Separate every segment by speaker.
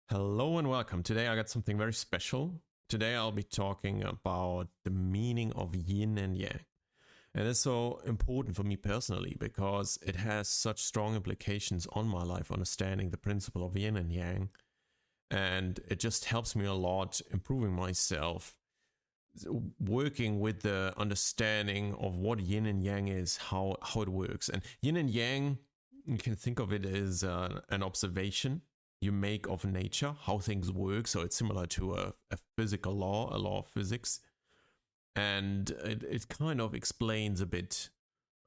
Speaker 1: Hello and welcome. Today I got something very special. Today I'll be talking about the meaning of yin and yang. And it's so important for me personally because it has such strong implications on my life, understanding the principle of yin and yang. And it just helps me a lot improving myself, working with the understanding of what yin and yang is, how it works. And yin and yang, you can think of it as an observation you make of nature, how things work. So it's similar to a physical law, a law of physics. And it kind of explains a bit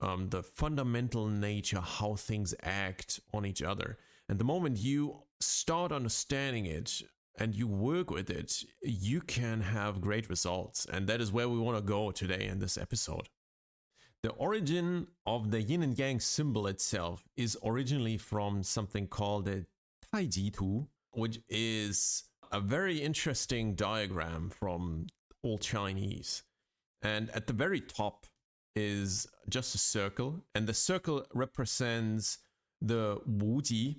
Speaker 1: the fundamental nature, how things act on each other. And the moment you start understanding it and you work with it, you can have great results. And that is where we want to go today in this episode. The origin of the yin and yang symbol itself is originally from something called the Taijitu, which is a very interesting diagram from old Chinese. And at the very top is just a circle, and the circle represents the wuji,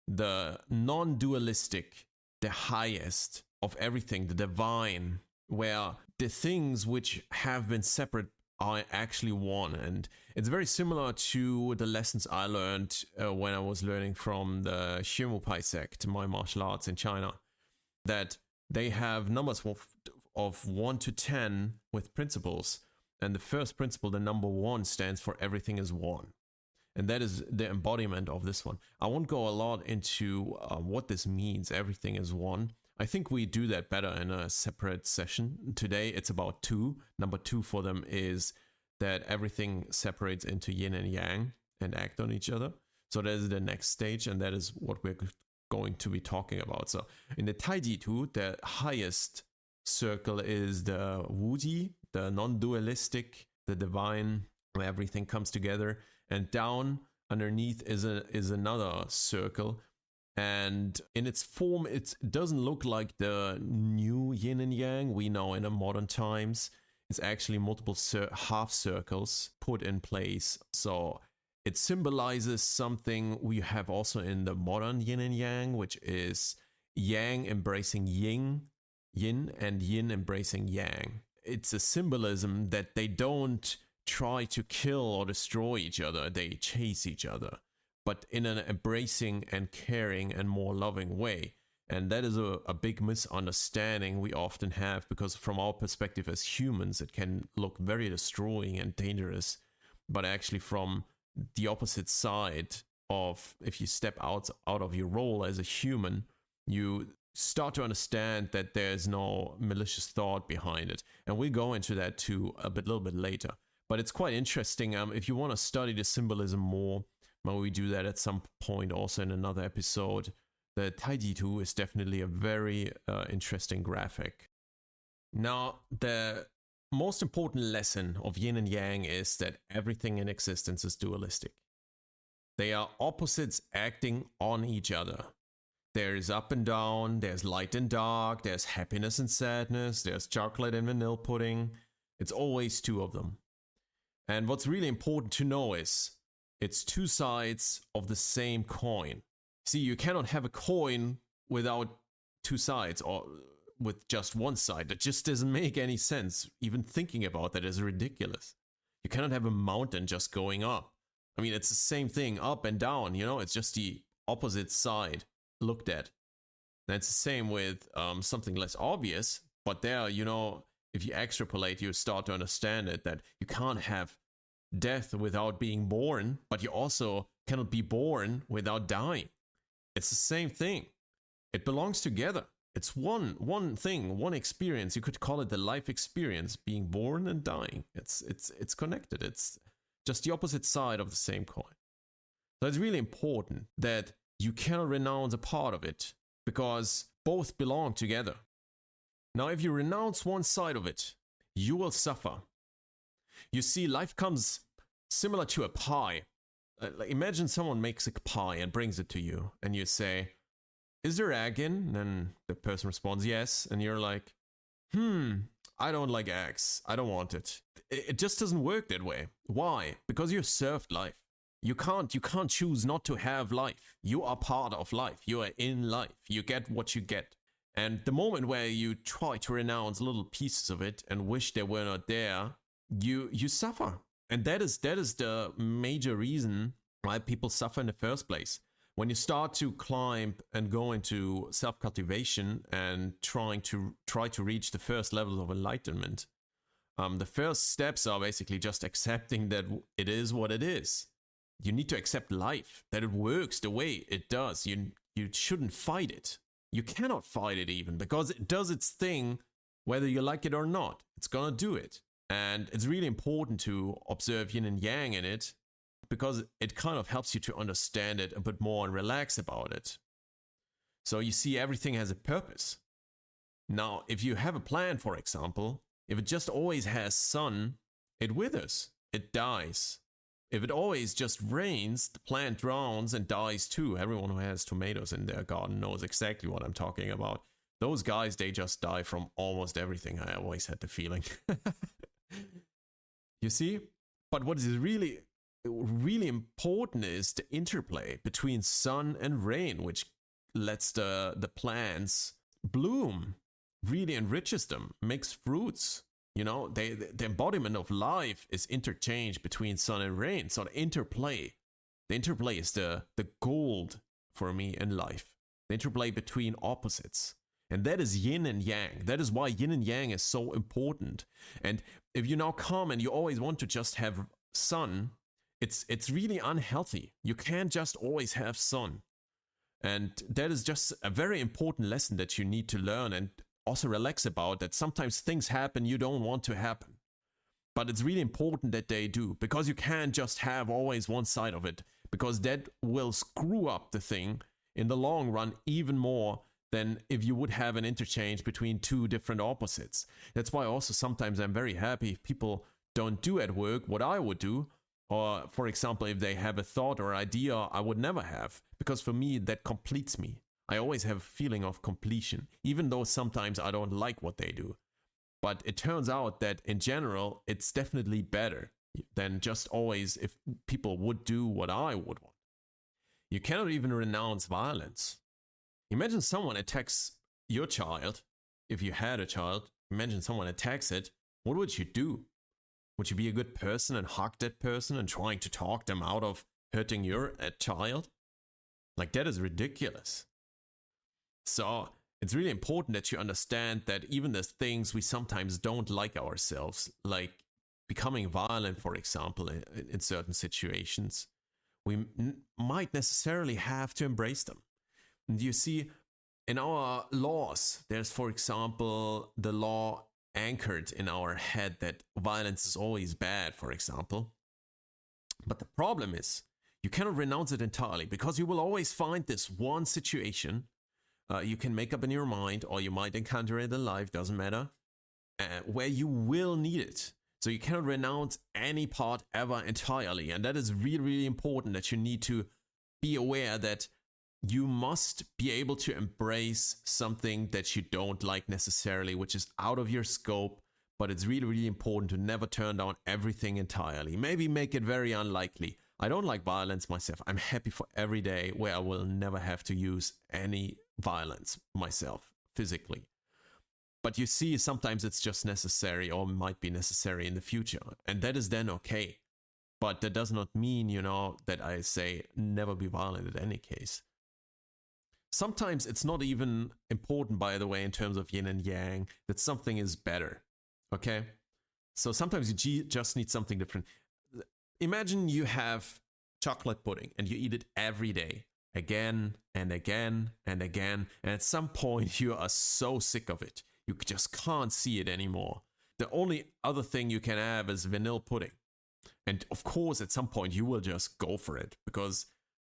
Speaker 1: the non-dualistic, the highest of everything, the divine, where the things which have been separate are actually one. And it's very similar to the lessons I learned when I was learning from the Pai sect, my martial arts in China, that they have numbers of 1 to 10 with principles. And the first principle, the number 1, stands for everything is one. And that is the embodiment of this one. I won't go a lot into what this means, everything is one. I think we do that better in a separate session. Today it's about 2. Number 2 for them is that everything separates into yin and yang and act on each other. So that is the next stage, and that is what we're going to be talking about. So in the Taijitu, the highest circle is the wuji, the non-dualistic, the divine, where everything comes together. And down underneath is another circle. And in its form, it doesn't look like the new yin and yang we know in the modern times. It's actually multiple half circles put in place. So it symbolizes something we have also in the modern yin and yang, which is yang embracing yin, and yin embracing yang. It's a symbolism that they don't try to kill or destroy each other. They chase each other, but in an embracing and caring and more loving way. And that is a big misunderstanding we often have, because from our perspective as humans, it can look very destroying and dangerous. But actually from the opposite side of, if you step out of your role as a human, you start to understand that there's no malicious thought behind it. And we'll go into that too a little bit later. But it's quite interesting. If you want to study the symbolism more, well, we do that at some point also in another episode. The Taijitu is definitely a very interesting graphic. Now, the most important lesson of yin and yang is that everything in existence is dualistic. They are opposites acting on each other. There is up and down, there's light and dark, there's happiness and sadness, there's chocolate and vanilla pudding. It's always 2 of them. And what's really important to know is it's 2 sides of the same coin. See, you cannot have a coin without 2 sides, or with just one side. That just doesn't make any sense. Even thinking about that is ridiculous. You cannot have a mountain just going up. I mean, it's the same thing, up and down, it's just the opposite side looked at. And it's the same with something less obvious, but there, if you extrapolate, you start to understand it, that you can't have death without being born, but you also cannot be born without dying. It's the same thing. It belongs together. It's one thing, one experience. You could call it the life experience, being born and dying. It's connected. It's just the opposite side of the same coin. So it's really important that you cannot renounce a part of it, because both belong together. Now, if you renounce one side of it, you will suffer. You see, life comes similar to a pie. Imagine someone makes a pie and brings it to you, and you say, "Is there egg in?" And then the person responds, "Yes." And you're like, I don't like eggs. I don't want it. It just doesn't work that way. Why? Because you're served life. You can't choose not to have life. You are part of life. You are in life. You get what you get. And the moment where you try to renounce little pieces of it and wish they were not there, you suffer. And that is the major reason why people suffer in the first place. When you start to climb and go into self-cultivation and try to reach the first levels of enlightenment, the first steps are basically just accepting that it is what it is. You need to accept life, that it works the way it does. You shouldn't fight it. You cannot fight it even, because it does its thing whether you like it or not. It's gonna do it. And it's really important to observe yin and yang in it, because it kind of helps you to understand it a bit more and relax about it. So you see, everything has a purpose. Now, if you have a plant, for example, if it just always has sun, it withers, it dies. If it always just rains, the plant drowns and dies too. Everyone who has tomatoes in their garden knows exactly what I'm talking about. Those guys, they just die from almost everything. I always had the feeling. You see? But what is really important is the interplay between sun and rain, which lets the plants bloom, really enriches them, makes fruits. You know, the embodiment of life is interchange between sun and rain. So the interplay is the gold for me in life. The interplay between opposites. And that is yin and yang. That is why yin and yang is so important. And if you now come and you always want to just have sun, it's really unhealthy. You can't just always have sun. And that is just a very important lesson that you need to learn and also relax about, that sometimes things happen you don't want to happen. But it's really important that they do, because you can't just have always one side of it, because that will screw up the thing in the long run even more than if you would have an interchange between two different opposites. That's why also sometimes I'm very happy if people don't do at work what I would do, or for example, if they have a thought or idea I would never have, because for me that completes me. I always have a feeling of completion, even though sometimes I don't like what they do. But it turns out that in general, it's definitely better than just always if people would do what I would want. You cannot even renounce violence. Imagine someone attacks your child. If you had a child, imagine someone attacks it. What would you do? Would you be a good person and hug that person and trying to talk them out of hurting your child? Like, that is ridiculous. So it's really important that you understand that even the things we sometimes don't like ourselves, like becoming violent, for example, in certain situations, we might necessarily have to embrace them. And you see, in our laws, there's, for example, the law anchored in our head that violence is always bad, for example. But the problem is, you cannot renounce it entirely, because you will always find this one situation you can make up in your mind, or you might encounter it in life, doesn't matter, where you will need it. So you cannot renounce any part ever entirely. And that is really, really important, that you need to be aware that you must be able to embrace something that you don't like necessarily, which is out of your scope. But it's really, really important to never turn down everything entirely. Maybe make it very unlikely. I don't like violence myself. I'm happy for every day where I will never have to use any violence myself physically. But you see, sometimes it's just necessary, or might be necessary in the future. And that is then okay. But that does not mean, that I say never be violent in any case. Sometimes it's not even important, by the way, in terms of yin and yang, that something is better. Okay? So sometimes you just need something different. Imagine you have chocolate pudding and you eat it every day, again and again and again. And at some point you are so sick of it, you just can't see it anymore. The only other thing you can have is vanilla pudding. And of course, at some point you will just go for it,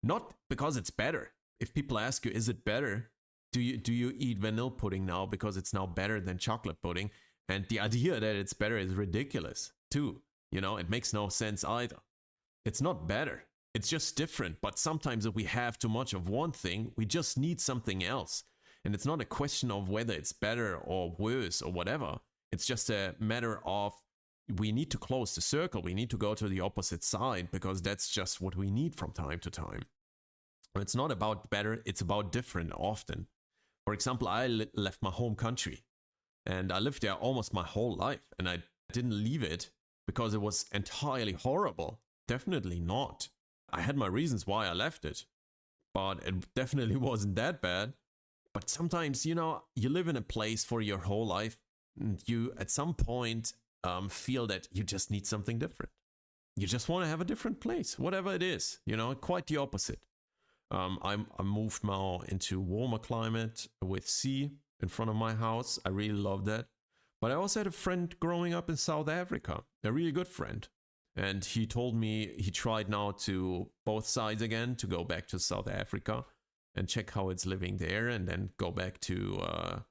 Speaker 1: not because it's better. If people ask you, is it better? Do you eat vanilla pudding now because it's now better than chocolate pudding? And the idea that it's better is ridiculous too. It makes no sense either. It's not better. It's just different. But sometimes if we have too much of one thing, we just need something else. And it's not a question of whether it's better or worse or whatever. It's just a matter of we need to close the circle. We need to go to the opposite side because that's just what we need from time to time. It's not about better, it's about different often. For example, I left my home country and I lived there almost my whole life, and I didn't leave it because it was entirely horrible. Definitely not. I had my reasons why I left it, but it definitely wasn't that bad. But sometimes, you live in a place for your whole life, and you at some point feel that you just need something different. You just want to have a different place, whatever it is, quite the opposite. I moved now into warmer climate with sea in front of my house. I really love that. But I also had a friend growing up in South Africa, a really good friend. And he told me he tried now to both sides again, to go back to South Africa and check how it's living there, and then go back to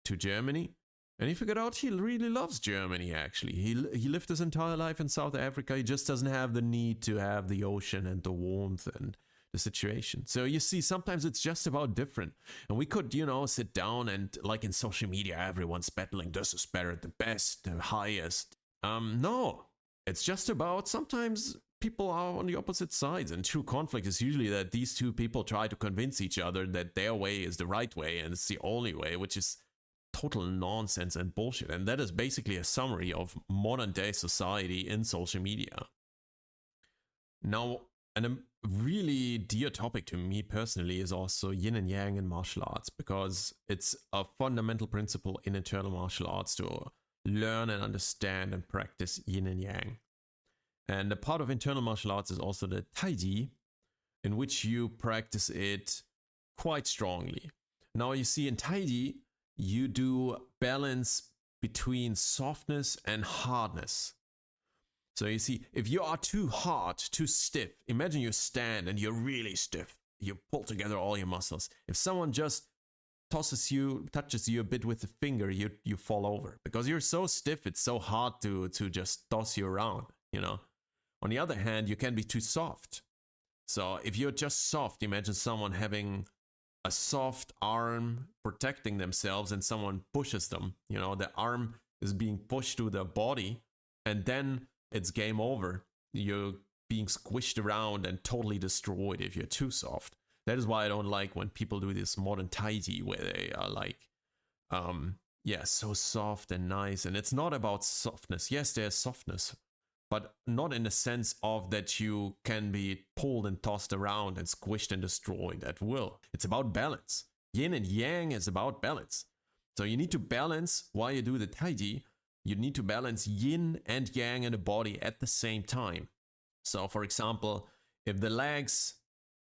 Speaker 1: Germany. And he figured out he really loves Germany, actually. He lived his entire life in South Africa. He just doesn't have the need to have the ocean and the warmth and the situation. So you see, sometimes it's just about different. And we could, sit down and, like in social media, everyone's battling, this is better, the best, the highest. No, it's just about sometimes people are on the opposite sides. And true conflict is usually that these two people try to convince each other that their way is the right way and it's the only way, which is total nonsense and bullshit. And that is basically a summary of modern day society in social media. Now, and a really dear topic to me personally is also yin and yang in martial arts, because it's a fundamental principle in internal martial arts to learn and understand and practice yin and yang. And a part of internal martial arts is also the taiji, in which you practice it quite strongly. Now you see, in taiji, you do balance between softness and hardness. So you see, if you are too hard, too stiff, imagine you stand and you're really stiff. You pull together all your muscles. If someone just touches you a bit with the finger, you fall over. Because you're so stiff, it's so hard to just toss you around, On the other hand, you can be too soft. So if you're just soft, imagine someone having a soft arm protecting themselves and someone pushes them. The arm is being pushed to their body, and then it's game over. You're being squished around and totally destroyed if you're too soft. That is why I don't like when people do this modern taiji where they are like, so soft and nice. And it's not about softness. Yes, there's softness, but not in the sense of that you can be pulled and tossed around and squished and destroyed at will. It's about balance. Yin and yang is about balance. So you need to balance while you do the taiji. You need to balance yin and yang in the body at the same time. So, for example, if the legs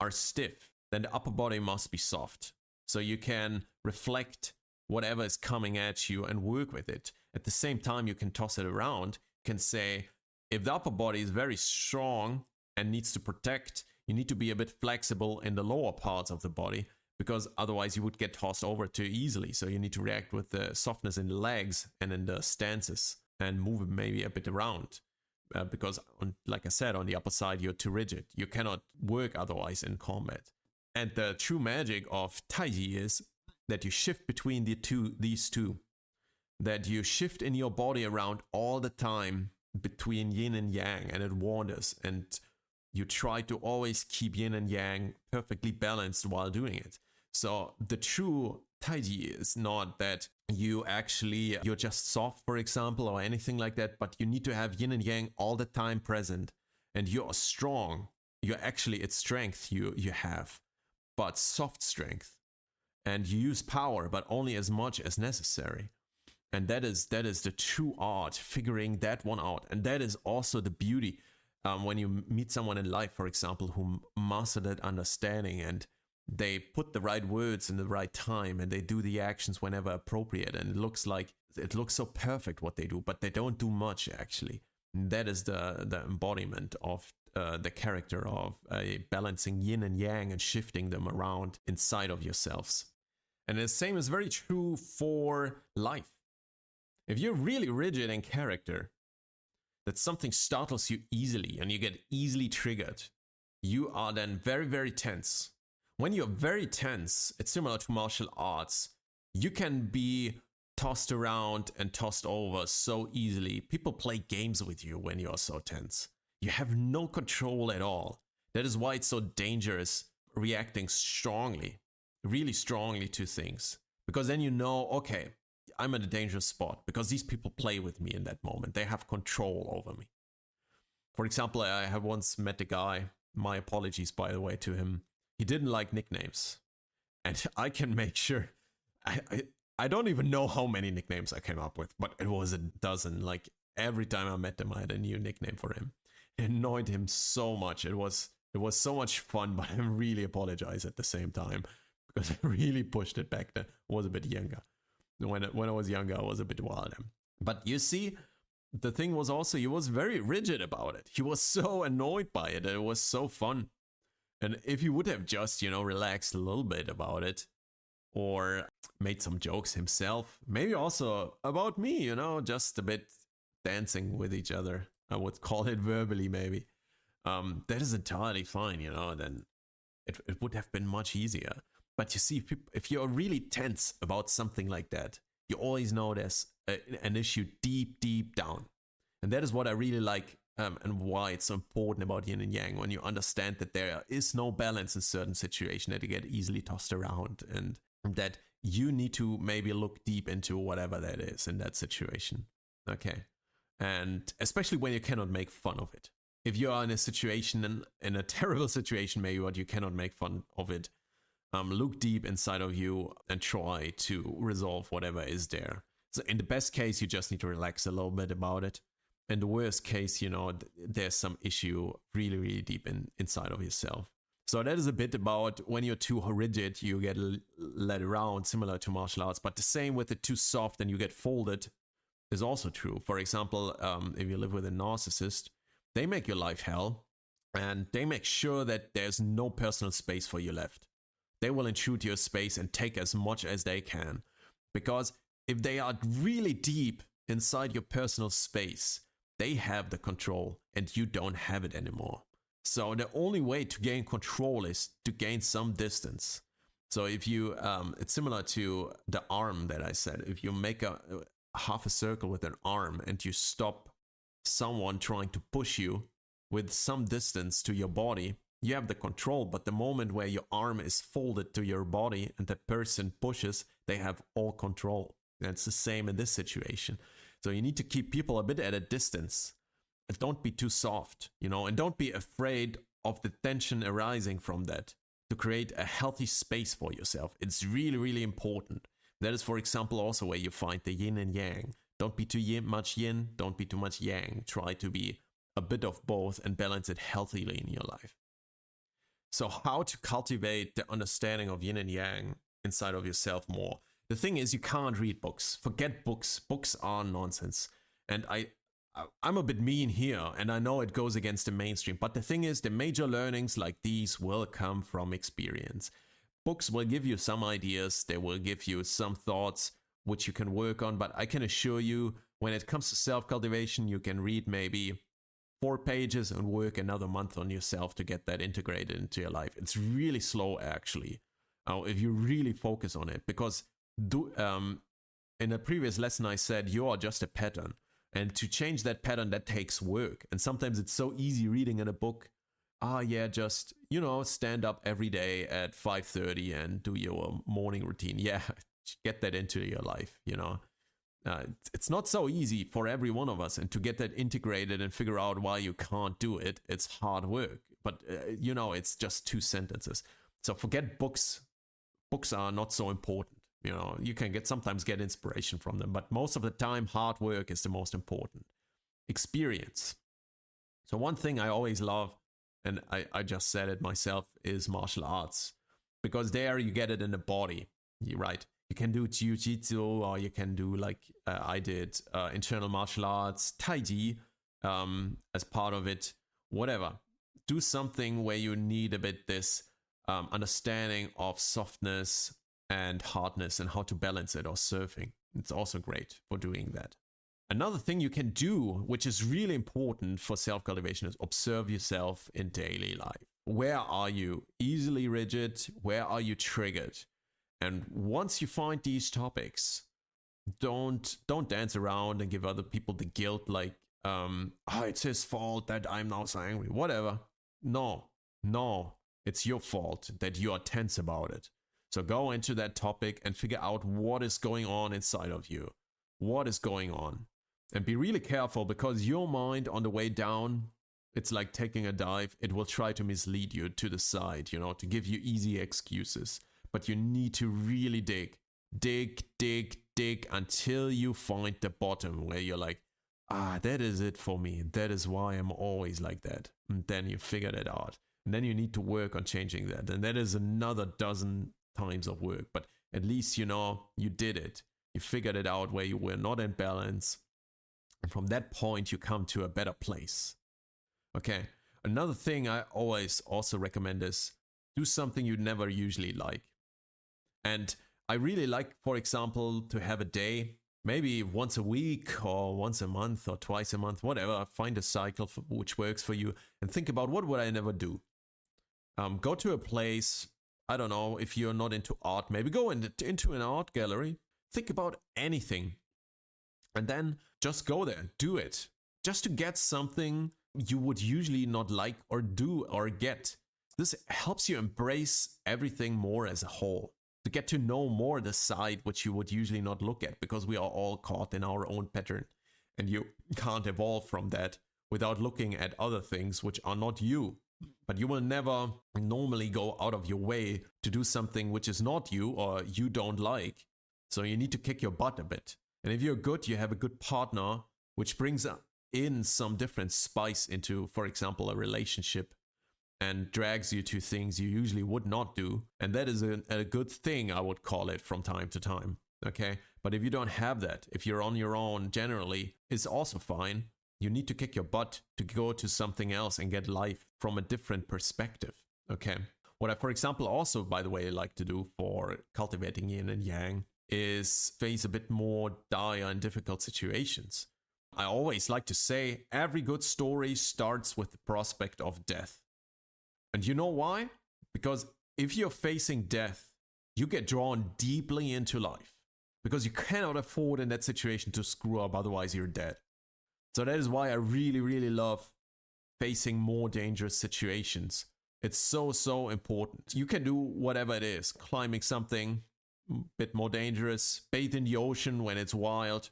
Speaker 1: are stiff, then the upper body must be soft. So you can reflect whatever is coming at you and work with it. At the same time, you can toss it around. You can say, if the upper body is very strong and needs to protect, you need to be a bit flexible in the lower parts of the body, because otherwise you would get tossed over too easily. So you need to react with the softness in the legs and in the stances and move it maybe a bit around. Because, like I said, on the upper side, you're too rigid. You cannot work otherwise in combat. And the true magic of taiji is that you shift between these two. That you shift in your body around all the time between yin and yang, and it wanders. And you try to always keep yin and yang perfectly balanced while doing it. So the true taiji is not that you're just soft, for example, or anything like that, but you need to have yin and yang all the time present. And you're strong. It's strength you have, but soft strength. And you use power, but only as much as necessary. And that is the true art, figuring that one out. And that is also the beauty when you meet someone in life, for example, who master that understanding, and they put the right words in the right time, and they do the actions whenever appropriate, and it looks so perfect what they do, but they don't do much actually. And that is the embodiment of the character of balancing yin and yang and shifting them around inside of yourselves. And the same is very true for life. If you're really rigid in character, that something startles you easily and you get easily triggered, you are then very, very tense. When you're very tense, it's similar to martial arts. You can be tossed around and tossed over so easily. People play games with you when you are so tense. You have no control at all. That is why it's so dangerous reacting strongly, really strongly to things. Because then you know, okay, I'm at a dangerous spot because these people play with me in that moment. They have control over me. For example, I have once met a guy, my apologies, by the way, to him. He didn't like nicknames. And I can make sure, I don't even know how many nicknames I came up with, but it was a dozen. Like every time I met him, I had a new nickname for him. It annoyed him so much. It was so much fun, but I really apologize at the same time because I really pushed it back then. I was a bit younger. When I was younger, I was a bit wilder. But you see, the thing was also, he was very rigid about it. He was so annoyed by it. It was so fun. And if he would have just, relaxed a little bit about it or made some jokes himself, maybe also about me, just a bit dancing with each other. I would call it verbally, maybe. That is entirely fine, then it would have been much easier. But you see, if you're really tense about something like that, you always know there's an issue deep, deep down. And that is what I really like and why it's so important about yin and yang, when you understand that there is no balance in certain situations, that you get easily tossed around, and that you need to maybe look deep into whatever that is in that situation. Okay. And especially when you cannot make fun of it. If you are in a situation, in a terrible situation, maybe, but you cannot make fun of it, look deep inside of you and try to resolve whatever is there. So in the best case, you just need to relax a little bit about it. In the worst case, there's some issue really, really deep inside of yourself. So that is a bit about when you're too rigid, you get led around, similar to martial arts. But the same with the too soft and you get folded is also true. For example, if you live with a narcissist, they make your life hell and they make sure that there's no personal space for you left. They will intrude your space and take as much as they can. Because if they are really deep inside your personal space, they have the control and you don't have it anymore. So the only way to gain control is to gain some distance. So if you, it's similar to the arm that I said. If you make a half a circle with an arm and you stop someone trying to push you with some distance to your body, you have the control. But the moment where your arm is folded to your body and the person pushes, they have all control. And it's the same in this situation. So you need to keep people a bit at a distance. And don't be too soft, and don't be afraid of the tension arising from that, to create a healthy space for yourself. It's really, really important. That is, for example, also where you find the yin and yang. Don't be too much yin, don't be too much yang. Try to be a bit of both and balance it healthily in your life. So how to cultivate the understanding of yin and yang inside of yourself more? The thing is, you can't read books. Forget books. Books are nonsense. And I'm a bit mean here, and I know it goes against the mainstream. But the thing is, the major learnings like these will come from experience. Books will give you some ideas. They will give you some thoughts which you can work on. But I can assure you, when it comes to self-cultivation, you can read maybe 4 pages and work another month on yourself to get that integrated into your life. It's really slow, actually, if you really focus on it. Because in a previous lesson, I said you are just a pattern. And to change that pattern, that takes work. And sometimes it's so easy reading in a book. Just, stand up every day at 5:30 and do your morning routine. Yeah, get that into your life, It's not so easy for every one of us. And to get that integrated and figure out why you can't do it, it's hard work. But, it's just 2 sentences. So forget books. Books are not so important. You can sometimes get inspiration from them, but most of the time, hard work is the most important. Experience. So one thing I always love, and I just said it myself, is martial arts. Because there you get it in the body, right? You can do jiu-jitsu, or you can do, like I did, internal martial arts, tai chi, as part of it, whatever. Do something where you need a bit this understanding of softness and hardness and how to balance it, or surfing. It's also great for doing that. Another thing you can do, which is really important for self-cultivation, is observe yourself in daily life. Where are you easily rigid? Where are you triggered? And once you find these topics, Don't dance around and give other people the guilt like, it's his fault that I'm now so angry. Whatever. No, it's your fault that you are tense about it. So go into that topic and figure out what is going on inside of you. What is going on? And be really careful, because your mind on the way down, it's like taking a dive. It will try to mislead you to the side, to give you easy excuses. But you need to really dig until you find the bottom where you're like, that is it for me. That is why I'm always like that. And then you figure it out. And then you need to work on changing that. And that is another dozen times of work. But at least, you did it. You figured it out where you were not in balance. And from that point, you come to a better place. Okay. Another thing I always also recommend is do something you never usually like. And I really like, for example, to have a day, maybe once a week or once a month or twice a month, whatever. Find a cycle which works for you and think about, what would I never do? Go to a place, I don't know, if you're not into art, maybe go into an art gallery. Think about anything. And then just go there, do it. Just to get something you would usually not like or do or get. This helps you embrace everything more as a whole. To get to know more the side which you would usually not look at, because we are all caught in our own pattern. And you can't evolve from that without looking at other things which are not you. But you will never normally go out of your way to do something which is not you or you don't like. So you need to kick your butt a bit. And if you're good, you have a good partner which brings in some different spice into, for example, a relationship, and drags you to things you usually would not do. And that is a good thing, I would call it, from time to time. Okay? But if you don't have that, if you're on your own generally, it's also fine. You need to kick your butt to go to something else and get life from a different perspective. Okay? What I, for example, also, by the way, like to do for cultivating yin and yang is face a bit more dire and difficult situations. I always like to say every good story starts with the prospect of death. And you know why? Because if you're facing death, you get drawn deeply into life. Because you cannot afford in that situation to screw up, otherwise you're dead. So that is why I really, really love facing more dangerous situations. It's so important. You can do whatever it is. Climbing something a bit more dangerous, bathe in the ocean when it's wild.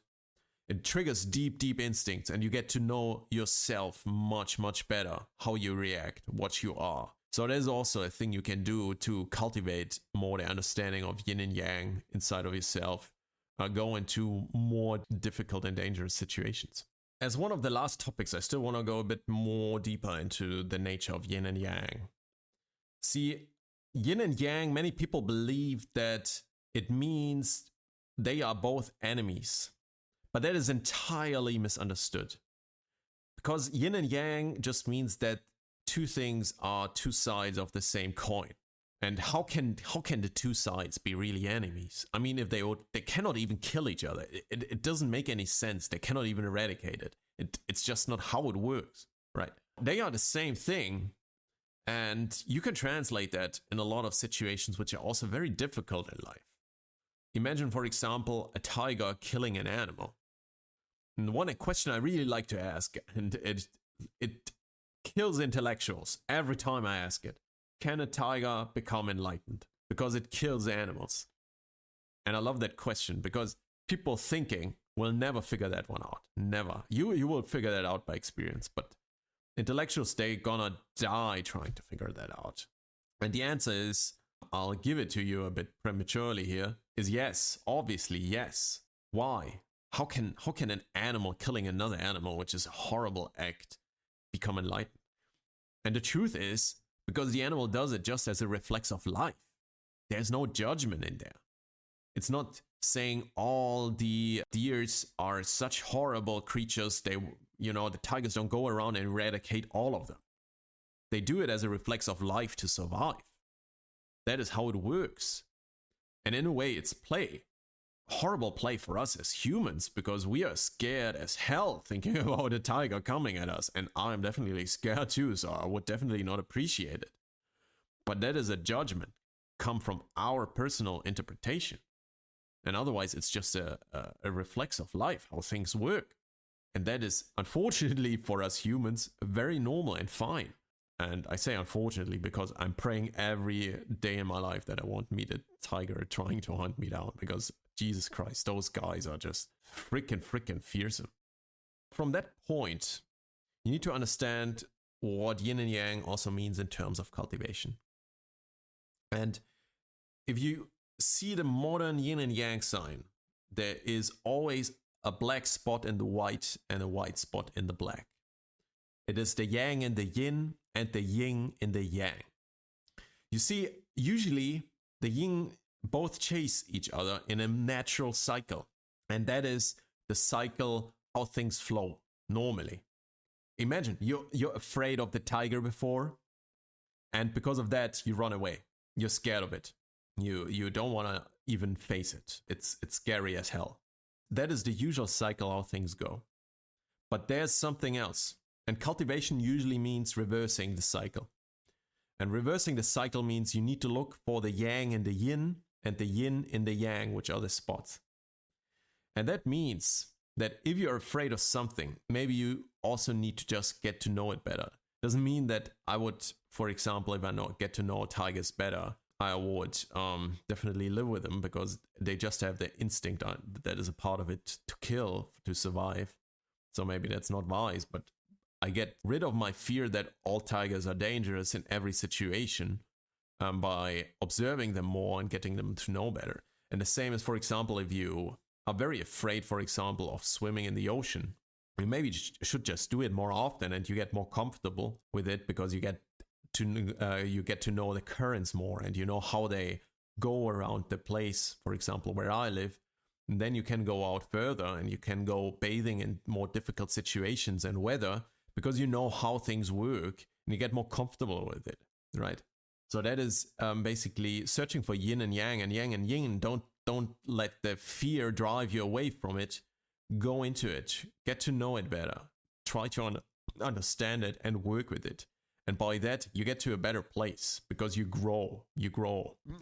Speaker 1: It triggers deep instincts, and you get to know yourself much better, how you react, what you are. So there's also a thing you can do to cultivate more the understanding of yin and yang inside of yourself. Go into more difficult and dangerous situations. As one of the last topics, I still want to go a bit more deeper into the nature of yin and yang. See, yin and yang, many people believe that it means they are both enemies. But that is entirely misunderstood. Because yin and yang just means that two things are two sides of the same coin. And how can the two sides be really enemies? I mean, if they cannot even kill each other. It doesn't make any sense. They cannot even eradicate it. It's just not how it works, right? They are the same thing. And you can translate that in a lot of situations which are also very difficult in life. Imagine, for example, a tiger killing an animal. And one question I really like to ask, and it kills intellectuals every time I ask it. Can a tiger become enlightened? Because it kills animals. And I love that question, because people thinking will never figure that one out. Never. You will figure that out by experience, but intellectuals, they're gonna die trying to figure that out. And the answer is, I'll give it to you a bit prematurely here, is yes. Obviously, yes. Why? How can an animal killing another animal, which is a horrible act, become enlightened? And the truth is, because the animal does it just as a reflex of life. There's no judgment in there. It's not saying all the deers are such horrible creatures, the tigers don't go around and eradicate all of them. They do it as a reflex of life to survive. That is how it works. And in a way, it's play. Horrible play for us as humans, because we are scared as hell thinking about a tiger coming at us. And I'm definitely scared too, so I would definitely not appreciate it. But that is a judgment come from our personal interpretation. And otherwise, it's just a reflex of life, how things work. And that is, unfortunately for us humans, very normal and fine. And I say unfortunately because I'm praying every day in my life that I won't meet a tiger trying to hunt me down, because Jesus Christ, those guys are just freaking fearsome. From that point, you need to understand what yin and yang also means in terms of cultivation. And if you see the modern yin and yang sign, there is always a black spot in the white and a white spot in the black. It is the yang in the yin and the yin in the yang. You see, usually the yin both chase each other in a natural cycle. And that is the cycle how things flow normally. Imagine you're afraid of the tiger before, and because of that, you run away. You're scared of it. You don't want to even face it. It's scary as hell. That is the usual cycle how things go. But there's something else. And cultivation usually means reversing the cycle. And reversing the cycle means you need to look for the yang in the yin and the yin in the yang, which are the spots. And that means that if you're afraid of something, maybe you also need to just get to know it better. Doesn't mean that I would, for example, if I get to know tigers better, I would definitely live with them, because they just have the instinct that is a part of it to kill, to survive. So maybe that's not wise, but I get rid of my fear that all tigers are dangerous in every situation by observing them more and getting them to know better. And the same as, for example, if you are very afraid, for example, of swimming in the ocean, you maybe should just do it more often, and you get more comfortable with it, because you get to know the currents more, and you know how they go around the place, for example, where I live. And then you can go out further and you can go bathing in more difficult situations and weather, because you know how things work and you get more comfortable with it, right? So that is basically searching for yin and yang and yin. Don't let the fear drive you away from it. Go into it, get to know it better, try to understand it and work with it. And by that, you get to a better place, because you grow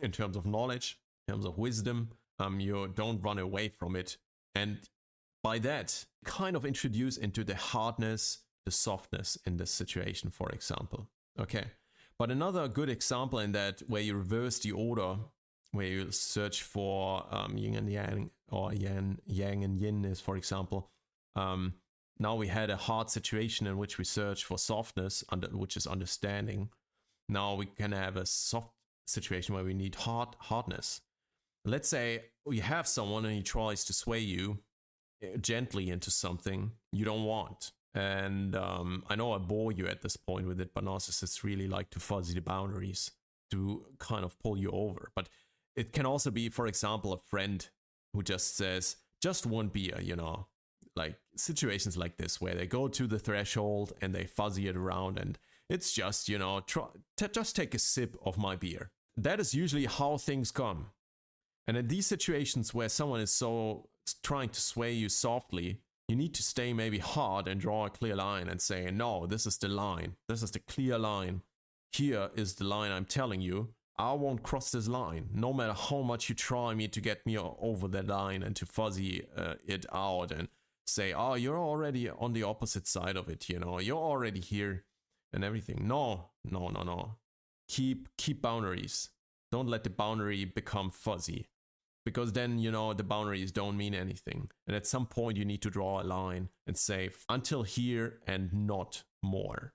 Speaker 1: in terms of knowledge, in terms of wisdom. You don't run away from it. And by that, kind of introduce into the hardness, the softness in this situation, for example. Okay. But another good example in that, where you reverse the order, where you search for yin and yang, or yang and yin, is, for example, now we had a hard situation in which we search for softness, which is understanding. Now we can have a soft situation where we need hardness. Let's say you have someone and he tries to sway you gently into something you don't want. And I know I bore you at this point with it, but narcissists really like to fuzzy the boundaries to kind of pull you over. But it can also be, for example, a friend who just says, just one beer, like situations like this, where they go to the threshold and they fuzzy it around, and it's just, just take a sip of my beer. That is usually how things come. And in these situations where someone is so trying to sway you softly, you need to stay maybe hard and draw a clear line and say, no, this is the line. This is the clear line. Here is the line I'm telling you. I won't cross this line, no matter how much you try me to get me over that line and to fuzzy it out and say, oh, you're already on the opposite side of it, you're already here and everything. No. Keep boundaries. Don't let the boundary become fuzzy, because then, the boundaries don't mean anything. And at some point you need to draw a line and say, until here and not more.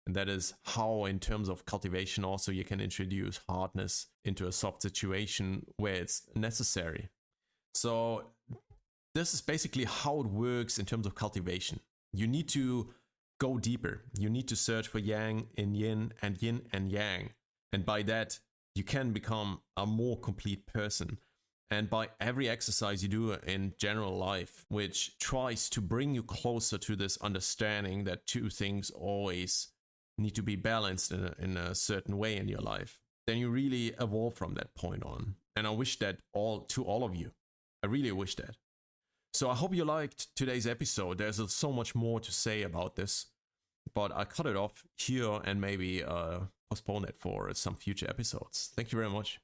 Speaker 1: And that is how, in terms of cultivation, also you can introduce hardness into a soft situation where it's necessary. So this is basically how it works in terms of cultivation. You need to go deeper. You need to search for yang in yin and yang. And by that, you can become a more complete person. And by every exercise you do in general life, which tries to bring you closer to this understanding that two things always need to be balanced in a certain way in your life, then you really evolve from that point on. And I wish that to all of you. I really wish that. So I hope you liked today's episode. There's so much more to say about this, but I cut it off here and maybe postpone it for some future episodes. Thank you very much.